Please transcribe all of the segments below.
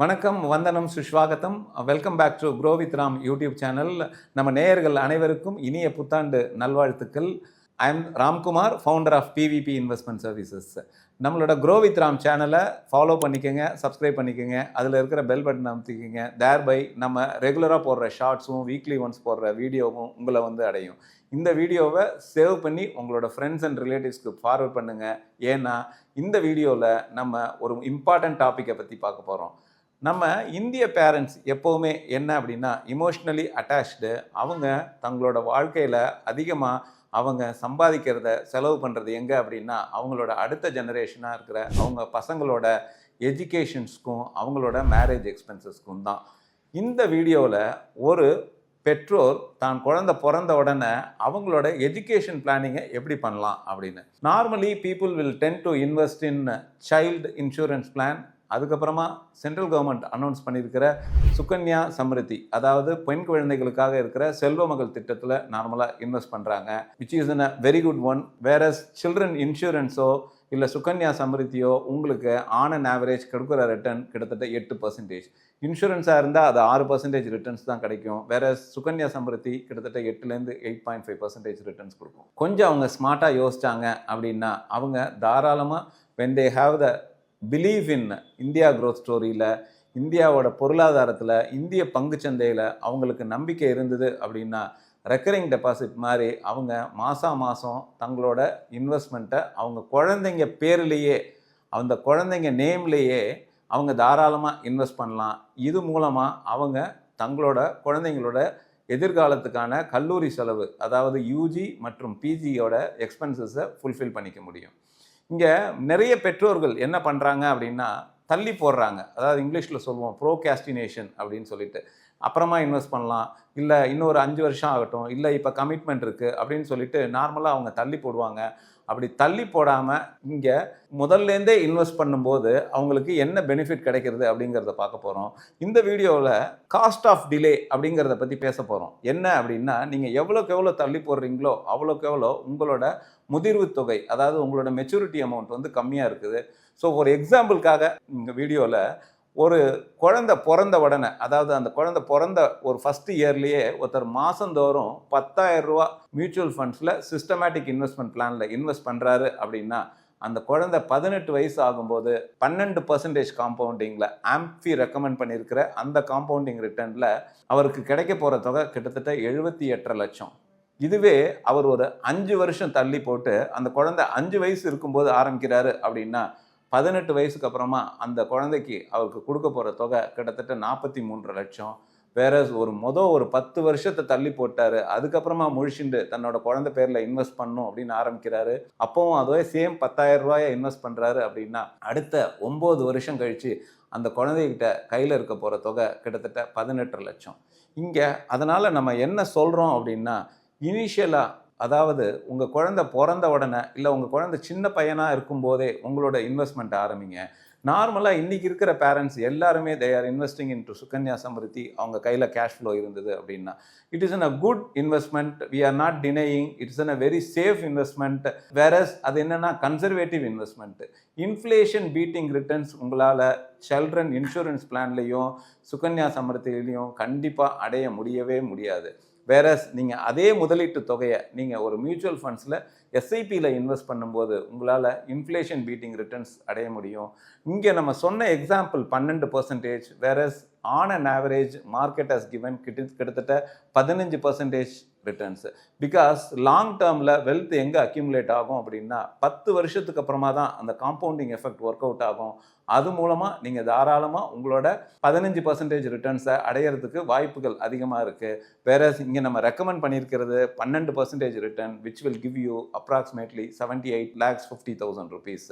வணக்கம், வந்தனம், சுஷ்வாகத்தம். Welcome back to grow with Ram YouTube channel. நம்ம நேயர்கள் அனைவருக்கும் இனிய புத்தாண்டு நல்வாழ்த்துக்கள். I am Ramkumar, founder of PVP investment services. நம்மளோட க்ரோ வித் ராம் சேனலை ஃபாலோ பண்ணிக்கோங்க, சப்ஸ்கிரைப் பண்ணிக்கோங்க, அதில் இருக்கிற பெல் பட்டன் அமைத்திக்கோங்க. தேர்பை நம்ம ரெகுலராக போடுற ஷார்ட்ஸும் வீக்லி ஒன்ஸ் போடுற வீடியோவும் உங்களை அடையும். இந்த வீடியோவை சேவ் பண்ணி உங்களோட ஃப்ரெண்ட்ஸ் அண்ட் ரிலேட்டிவ்ஸ்க்கு ஃபார்வர்ட் பண்ணுங்கள். ஏன்னா இந்த வீடியோவில் நம்ம ஒரு இம்பார்ட்டன்ட் டாப்பிக்கை பற்றி பார்க்க போகிறோம். நம்ம இந்திய பேரண்ட்ஸ் எப்போவுமே என்ன அப்படின்னா இமோஷ்னலி அட்டாச்டு. அவங்க தங்களோட வாழ்க்கையில் அதிகமாக அவங்க சம்பாதிக்கிறத செலவு பண்ணுறது எங்கே அப்படின்னா அவங்களோட அடுத்த ஜெனரேஷனாக இருக்கிற அவங்க பசங்களோட எஜுகேஷன்ஸ்க்கும் அவங்களோட மேரேஜ் எக்ஸ்பென்சஸ்க்கும் தான். இந்த வீடியோவில் ஒரு பெற்றோர் தான் குழந்தை பிறந்த உடனே அவங்களோட எஜுகேஷன் பிளானிங்கை எப்படி பண்ணலாம் அப்படின்னு. Normally people will ten to invest in child insurance plan. அதுக்கப்புறமா சென்ட்ரல் கவர்மெண்ட் அனௌன்ஸ் பண்ணியிருக்கிற சுகன்யா சம்ரிதி, அதாவது பெண் குழந்தைகளுக்காக இருக்கிற செல்வ மகள் திட்டத்தில் நார்மலாக இன்வெஸ்ட் பண்ணுறாங்க, which is in a very good one. Whereas children இன்சூரன்ஸோ இல்லை சுகன்யா சம்ரிதியோ உங்களுக்கு ஆன் அண்ட் ஆவரேஜ் கொடுக்குற ரிட்டர்ன் கிட்டத்தட்ட 8%. இன்சூரன்ஸாக இருந்தால் அது 6% ரிட்டர்ன்ஸ் தான் கிடைக்கும். வேற சுகன்யா சம்ரிதி கிட்டத்தட்ட 8% 8.5% ரிட்டர்ன்ஸ் கொடுக்கும். கொஞ்சம் அவங்க ஸ்மார்ட்டாக யோசிச்சாங்க அப்படின்னா அவங்க தாராளமாக when they have the believe in India growth ஸ்டோரியில், இந்தியாவோட பொருளாதாரத்தில், இந்திய பங்குச்சந்தையில் அவங்களுக்கு நம்பிக்கை இருந்தது அப்படின்னா ரெக்கரிங் டெபாசிட் மாதிரி அவங்க மாதம் தங்களோட இன்வெஸ்ட்மெண்ட்டை அவங்க குழந்தைங்க பேர்லேயே, அந்த குழந்தைங்க நேம்லேயே அவங்க தாராளமாக இன்வெஸ்ட் பண்ணலாம். இது மூலமாக அவங்க தங்களோட குழந்தைங்களோட எதிர்காலத்துக்கான கல்லூரி செலவு, அதாவது யூஜி மற்றும் பிஜியோட எக்ஸ்பென்சஸை ஃபுல்ஃபில் பண்ணிக்க முடியும். இங்கே நிறைய பெற்றோர்கள் என்ன பண்ணுறாங்க அப்படின்னா தள்ளி போடுறாங்க. அதாவது இங்கிலீஷில் சொல்லுவோம் ப்ரோகாஸ்டினேஷன் அப்படின்னு சொல்லிட்டு. அப்புறமா இன்வெஸ்ட் பண்ணலாம், இல்லை இன்னொரு 5 வருஷம் ஆகட்டும், இல்லை இப்போ கமிட்மெண்ட் இருக்குது அப்படின்னு சொல்லிட்டு நார்மலாக அவங்க தள்ளி போடுவாங்க. அப்படி தள்ளி போடாமல் இங்கே முதல்லேருந்தே இன்வெஸ்ட் பண்ணும்போது அவங்களுக்கு என்ன பெனிஃபிட் கிடைக்கிறது அப்படிங்கிறத பார்க்க போகிறோம். இந்த வீடியோவில் காஸ்ட் ஆஃப் டிலே அப்படிங்கிறத பற்றி பேச போகிறோம். என்ன அப்படின்னா நீங்கள் எவ்வளோக்கு எவ்வளோ தள்ளி போடுறீங்களோ அவ்வளோக்கு எவ்வளோ உங்களோட முதிர்வு தொகை, அதாவது உங்களோட மெச்சூரிட்டி அமௌண்ட் கம்மியாக இருக்குது. ஸோ ஒரு எக்ஸாம்பிளுக்காக இந்த வீடியோவில் ஒரு குழந்தை பிறந்த உடனே, அதாவது அந்த குழந்தை பிறந்த ஒரு ஃபஸ்ட் இயர்லேயே ஒருத்தர் மாதந்தோறும் 10,000 ரூபா மியூச்சுவல் ஃபண்ட்ஸில் சிஸ்டமேட்டிக் இன்வெஸ்ட்மெண்ட் பிளானில் இன்வெஸ்ட் பண்ணுறாரு அப்படின்னா அந்த குழந்தை 18 வயசு ஆகும்போது 12% காம்பவுண்டிங்கில் ஆம்ஃபி ரெக்கமெண்ட் பண்ணியிருக்கிற அந்த காம்பவுண்டிங் ரிட்டர்னில் அவருக்கு கிடைக்க போகிற தொகை கிட்டத்தட்ட 78.5 லட்சம். இதுவே அவர் ஒரு 5 வருஷம் தள்ளி போட்டு அந்த குழந்தை 5 வயசு இருக்கும்போது ஆரம்பிக்கிறாரு அப்படின்னா 18 வயசுக்கு அப்புறமா அந்த குழந்தைக்கு அவருக்கு கொடுக்க போகிற தொகை கிட்டத்தட்ட 43 லட்சம். வேற ஒரு 10 வருஷத்தை தள்ளி போட்டாரு, அதுக்கப்புறமா முழிச்சுண்டு தன்னோட குழந்தை பேரில் இன்வெஸ்ட் பண்ணும் அப்படின்னு ஆரம்பிக்கிறாரு. அப்போவும் அதுவே சேம் 10,000 ரூபாயை இன்வெஸ்ட் பண்ணுறாரு அப்படின்னா அடுத்த 9 வருஷம் கழித்து அந்த குழந்தைகிட்ட கையில் இருக்க போகிற தொகை கிட்டத்தட்ட 18 லட்சம். இங்கே அதனால் நம்ம என்ன சொல்கிறோம் அப்படின்னா இனிஷியலாக, அதாவது உங்கள் குழந்தை பிறந்த உடனே இல்லை உங்கள் குழந்தை சின்ன பையனாக இருக்கும்போதே உங்களோட இன்வெஸ்ட்மெண்ட் ஆரம்பிங்க. நார்மலாக இன்றைக்கி இருக்கிற பேரண்ட்ஸ் எல்லாருமே they are investing into Sukanya Samriddhi. அவங்க கையில் கேஷ் ஃப்ளோ இருந்தது அப்படின்னா it is in a good investment. We are not denying it is in a very safe investment. Whereas அது என்னென்னா conservative investment. Inflation beating returns உங்களால் children insurance பிளான்லேயும் சுகன்யா சம்ரிதிலையும் கண்டிப்பாக அடைய முடியவே முடியாது. வேறஸ் நீங்கள் அதே முதலீட்டு தொகையை நீங்கள் ஒரு மியூச்சுவல் ஃபண்ட்ஸில் எஸ்ஐபியில் இன்வெஸ்ட் பண்ணும்போது உங்களால் இன்ஃப்ளேஷன் பீட்டிங் ரிட்டர்ன்ஸ் அடைய முடியும். இங்கே நம்ம சொன்ன example 12%, whereas on an average market has given கிட்டத்தட்ட 15% ரிட்டர்ன்ஸ். பிகாஸ் லாங் டேர்மில் வெல்த் எங்கே அக்யூமுலேட் ஆகும் அப்படின்னா 10 வருஷத்துக்கு அப்புறமா தான் அந்த காம்பவுண்டிங் எஃபெக்ட் ஒர்க் அவுட் ஆகும். அது மூலமாக நீங்கள் தாராளமாக உங்களோட 15% ரிட்டர்ன்ஸை அடையிறதுக்கு வாய்ப்புகள் அதிகமாக இருக்குது. வேற இங்கே நம்ம ரெக்கமெண்ட் பண்ணியிருக்கிறது 12% return which will give you approximately 78,50,000 rupees.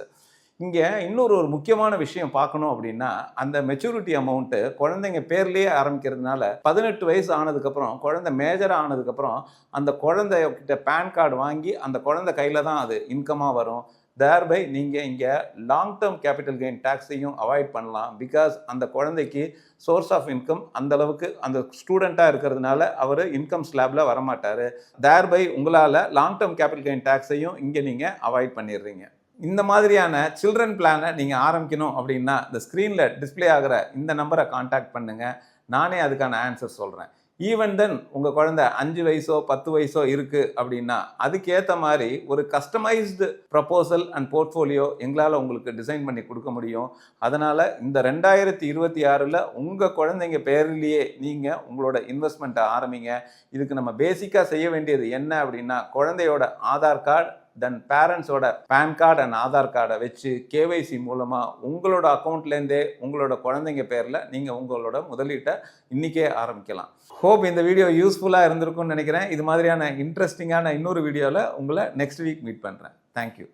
இங்கே இன்னொரு முக்கியமான விஷயம் பார்க்கணும் அப்படின்னா அந்த மெச்சூரிட்டி அமௌண்ட்டு குழந்தைங்க பேர்லேயே ஆரம்பிக்கிறதுனால 18 வயசு ஆனதுக்கப்புறம் குழந்தை மேஜராக ஆனதுக்கப்புறம் அந்த குழந்தைகிட்ட பேன் கார்டு வாங்கி அந்த குழந்தை கையில் தான் அது இன்கமாக வரும். தேர்பை நீங்கள் இங்கே லாங் டேர்ம் கேபிட்டல் கெயின் டேக்ஸையும் அவாய்ட் பண்ணலாம். பிகாஸ் அந்த குழந்தைக்கு சோர்ஸ் ஆஃப் இன்கம் அந்தளவுக்கு அந்த ஸ்டூடெண்ட்டாக இருக்கிறதுனால அவர் இன்கம் ஸ்லாபில் வரமாட்டார். தேர்பை உங்களால் லாங் டேர்ம் கேபிட்டல் கெயின் டேக்ஸையும் இங்கே நீங்கள் அவாய்ட் பண்ணிடுறீங்க. இந்த மாதிரியான சில்ட்ரன் பிளானை நீங்கள் ஆரம்பிக்கணும் அப்படின்னா இந்த ஸ்க்ரீனில் டிஸ்பிளே ஆகிற இந்த நம்பரை காண்டாக்ட் பண்ணுங்கள். நானே அதுக்கான ஆன்சர் சொல்கிறேன். ஈவன் தென் உங்கள் குழந்தை 5 வயசோ 10 வயசோ இருக்குது அப்படின்னா அதுக்கேற்ற மாதிரி ஒரு கஸ்டமைஸ்டு ப்ரப்போசல் அண்ட் போர்ட்ஃபோலியோ எங்களால் உங்களுக்கு டிசைன் பண்ணி கொடுக்க முடியும். அதனால் இந்த 2026 உங்கள் குழந்தைங்க பேர்லேயே நீங்கள் உங்களோட இன்வெஸ்ட்மெண்ட்டை ஆரம்பிங்க. இதுக்கு நம்ம பேசிக்காக செய்ய வேண்டியது என்ன அப்படின்னா குழந்தையோட ஆதார் கார்டு, தென் பேரண்ட்ஸோட பேன் கார்டு அண்ட் ஆதார் கார்டை வச்சு கேவைசி மூலமாக உங்களோட அக்கௌண்ட்லேருந்தே உங்களோட குழந்தைங்க பேரில் நீங்கள் உங்களோட முதலீட்டை இன்றைக்கே ஆரம்பிக்கலாம். ஹோப் இந்த வீடியோ யூஸ்ஃபுல்லாக இருந்திருக்கும்னு நினைக்கிறேன். இது மாதிரியான இன்ட்ரெஸ்டிங்கான இன்னொரு வீடியோவில் உங்களை நெக்ஸ்ட் வீக் மீட் பண்ணுறேன். தேங்க்யூ.